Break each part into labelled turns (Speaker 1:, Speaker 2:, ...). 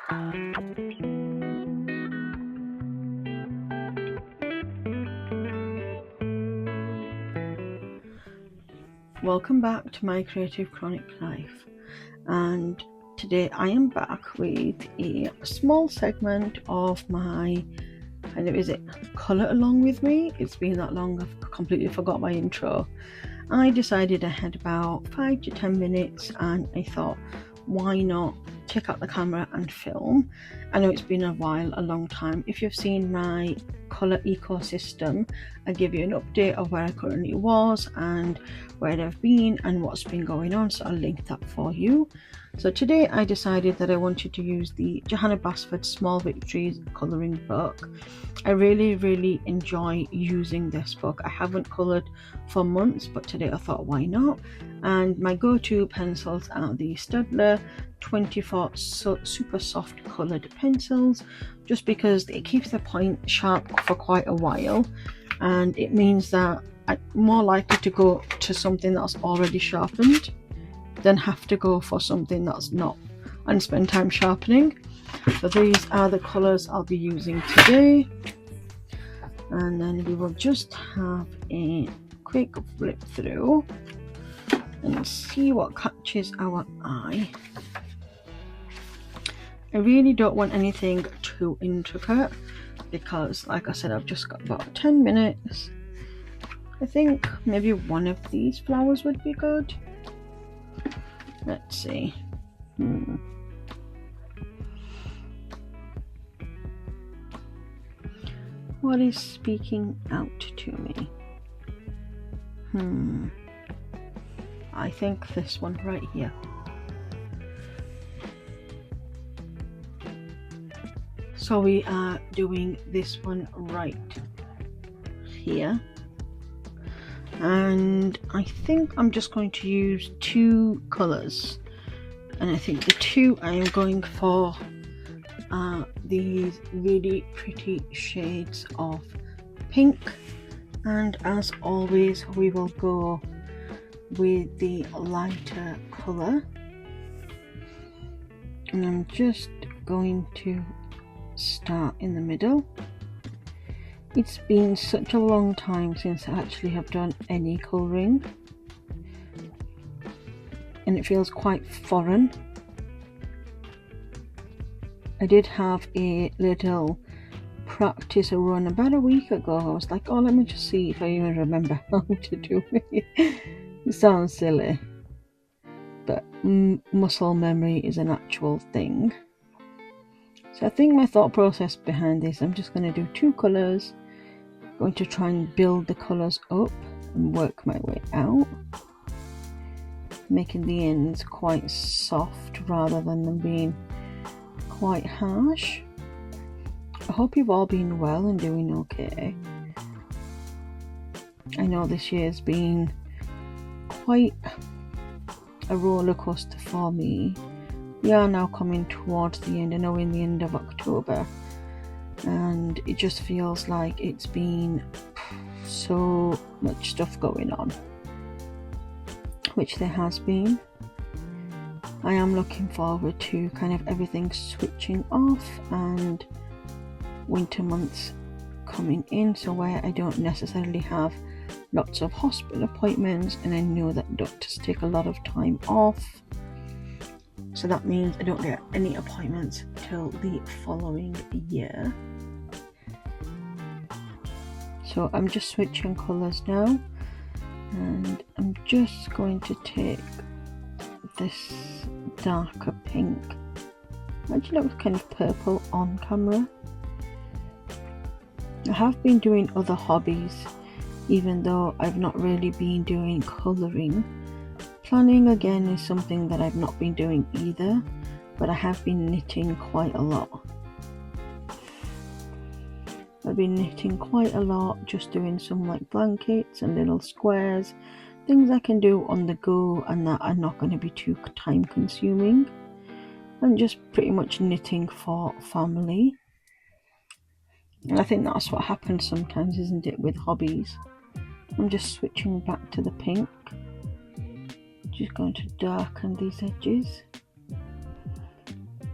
Speaker 1: Welcome back to my creative chronic life, and today I am back with a small segment of my colour along with me. It's been that long I've completely forgot my intro. I decided I had about 5 to 10 minutes and I thought, why not take out the camera and film? I know it's been a while, a long time. If you've seen my colour ecosystem, I give you an update of where I currently was and where I've been and what's been going on, so I'll link that for you. So today I decided that I wanted to use the Johanna Basford Small Victories colouring book. I really enjoy using this book. I haven't coloured for months, but today I thought, why not? And my go-to pencils are the Staedtler 24 super soft coloured pencils, just because it keeps the point sharp for quite a while, and it means that I'm more likely to go to something that's already sharpened than have to go for something that's not and spend time sharpening. So these are the colours I'll be using today, and then we will just have a quick flip through and see what catches our eye. I really don't want anything too intricate because, like I said, I've just got about 10 minutes. I think maybe one of these flowers would be good. Let's see. What is speaking out to me? I think this one right here. So we are doing this one right here, and I think I'm just going to use 2 colours, and I think the 2 I am going for are these really pretty shades of pink, and as always we will go with the lighter colour, and I'm just going to start in the middle. It's been such a long time since I actually have done any colouring, and it feels quite foreign. I did have a little practice run about a week ago. I was like, oh, let me just see if I even remember how to do it. It sounds silly, but muscle memory is an actual thing. So I think my thought process behind this, I'm just going to do 2 colours, going to try and build the colours up and work my way out, making the ends quite soft rather than them being quite harsh. I hope you've all been well and doing okay. I know this year's been quite a roller coaster for me. We are now coming towards the end. I know we're in the end of October, and it just feels like it's been so much stuff going on, which there has been. I am looking forward to kind of everything switching off and winter months coming in, so where I don't necessarily have lots of hospital appointments, and I know that doctors take a lot of time off. So that means I don't get any appointments till the following year. So I'm just switching colours now, and I'm just going to take this darker pink. Actually looks kind of purple on camera. I have been doing other hobbies, even though I've not really been doing colouring. Planning again is something that I've not been doing either, but I have been knitting quite a lot. I've been knitting quite a lot, just doing some like blankets and little squares, things I can do on the go and that are not going to be too time consuming. I'm just pretty much knitting for family. And I think that's what happens sometimes, isn't it, with hobbies? I'm just switching back to the pink. Just going to darken these edges.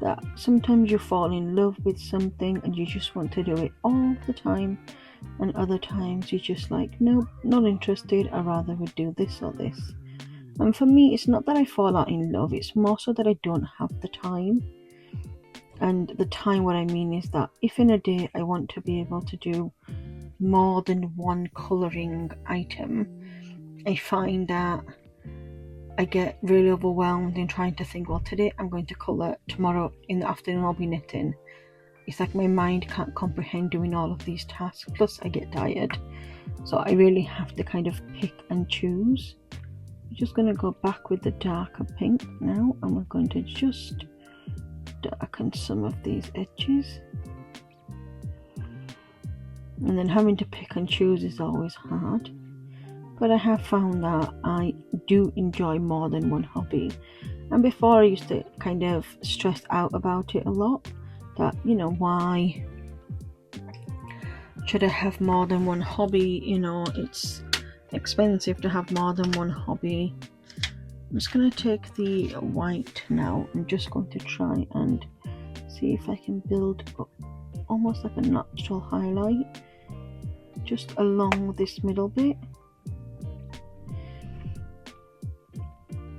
Speaker 1: that sometimes you fall in love with something and you just want to do it all the time, and other times you're just like, nope, not interested, I'd rather would do this or this. And for me, it's not that I fall out in love, it's more so that I don't have the time. And the time, what I mean is that if in a day I want to be able to do more than one colouring item, I find that I get really overwhelmed in trying to think, well, today I'm going to colour, tomorrow in the afternoon I'll be knitting. It's like my mind can't comprehend doing all of these tasks, plus I get tired. So I really have to kind of pick and choose. I'm just going to go back with the darker pink now, and we're going to just darken some of these edges. And then having to pick and choose is always hard. But I have found that I do enjoy more than one hobby. And before I used to kind of stress out about it a lot. That, you know, why should I have more than one hobby? You know, it's expensive to have more than one hobby. I'm just going to take the white now. I'm just going to try and see if I can build up almost like a natural highlight just along this middle bit.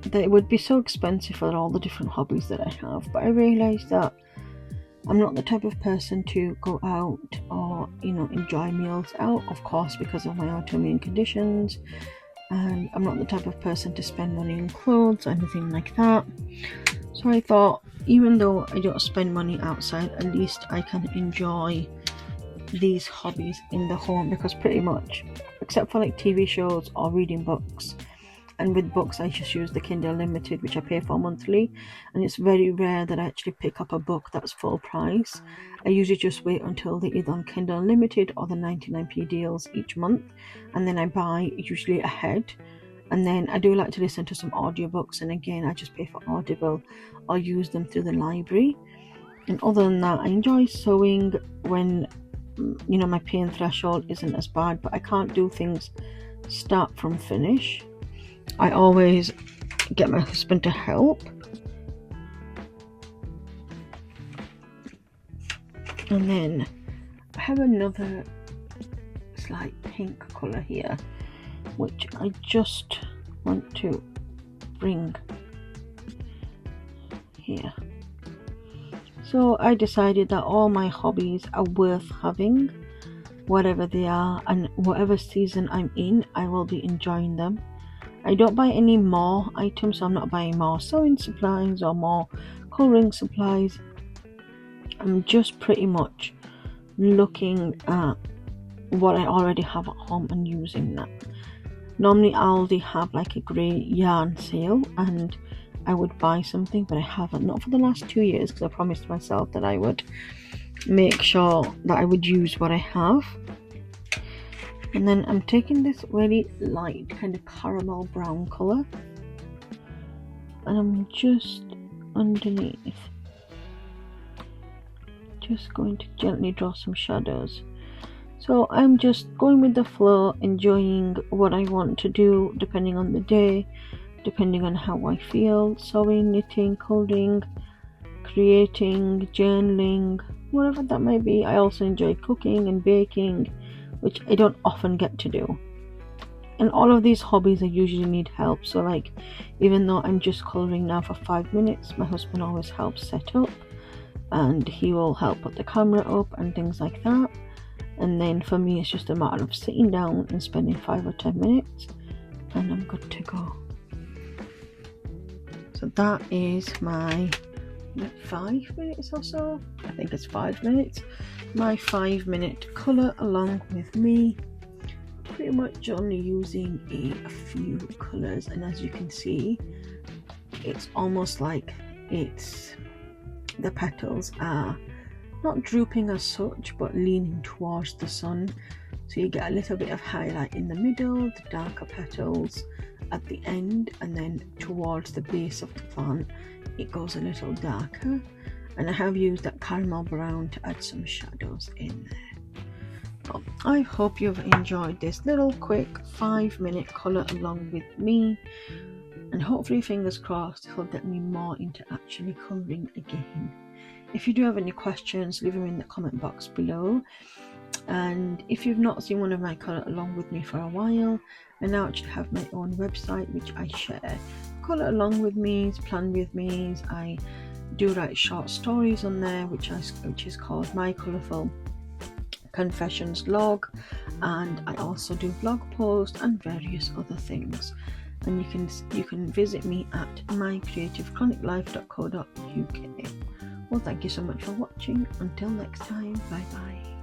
Speaker 1: That it would be so expensive for all the different hobbies that I have, but I realised that I'm not the type of person to go out or, you know, enjoy meals out, of course, because of my autoimmune conditions, and I'm not the type of person to spend money on clothes or anything like that. So I thought, even though I don't spend money outside, at least I can enjoy these hobbies in the home, because pretty much, except for like TV shows or reading books, and with books I just use the Kindle Unlimited, which I pay for monthly, and it's very rare that I actually pick up a book that's full price. I usually just wait until they're either on Kindle Unlimited or the 99p deals each month, and then I buy usually ahead. And then I do like to listen to some audiobooks, and again I just pay for Audible or use them through the library. And other than that, I enjoy sewing when, you know, my pain threshold isn't as bad, but I can't do things start from finish. I always get my husband to help. And then I have another slight pink colour here, which I just want to bring here. So I decided that all my hobbies are worth having, whatever they are, and whatever season I'm in, I will be enjoying them. I don't buy any more items, so I'm not buying more sewing supplies or more colouring supplies. I'm just pretty much looking at what I already have at home and using that. Normally Aldi have like a grey yarn sale and I would buy something, but I haven't, not for the last 2 years, because I promised myself that I would make sure that I would use what I have. And then I'm taking this really light kind of caramel brown colour, and I'm just underneath just going to gently draw some shadows. So I'm just going with the flow, enjoying what I want to do depending on the day, depending on how I feel, sewing, knitting, coding, creating, journaling, whatever that may be. I also enjoy cooking and baking, which I don't often get to do. And all of these hobbies I usually need help, so like even though I'm just colouring now for 5 minutes, my husband always helps set up, and he will help put the camera up and things like that. And then for me it's just a matter of sitting down and spending 5 or 10 minutes and I'm good to go. So that is my 5 minutes or so, I think it's 5 minutes, my 5-minute colour along with me, pretty much only using a few colours. And as you can see, it's almost like the petals are not drooping as such, but leaning towards the sun, so you get a little bit of highlight in the middle, the darker petals at the end, and then towards the base of the plant it goes a little darker. And I have used that caramel brown to add some shadows in there. Well, I hope you've enjoyed this little quick 5-minute colour along with me, and hopefully, fingers crossed, it'll get me more into actually colouring again. If you do have any questions, leave them in the comment box below. And if you've not seen one of my colour along with me for a while, I now actually have my own website which I share colour along with me's, plan with me's. I do write short stories on there which is called My Colourful Confessions Log, and I also do blog posts and various other things. And you can visit me at mycreativechroniclife.co.uk. Well, thank you so much for watching. Until next time, bye bye.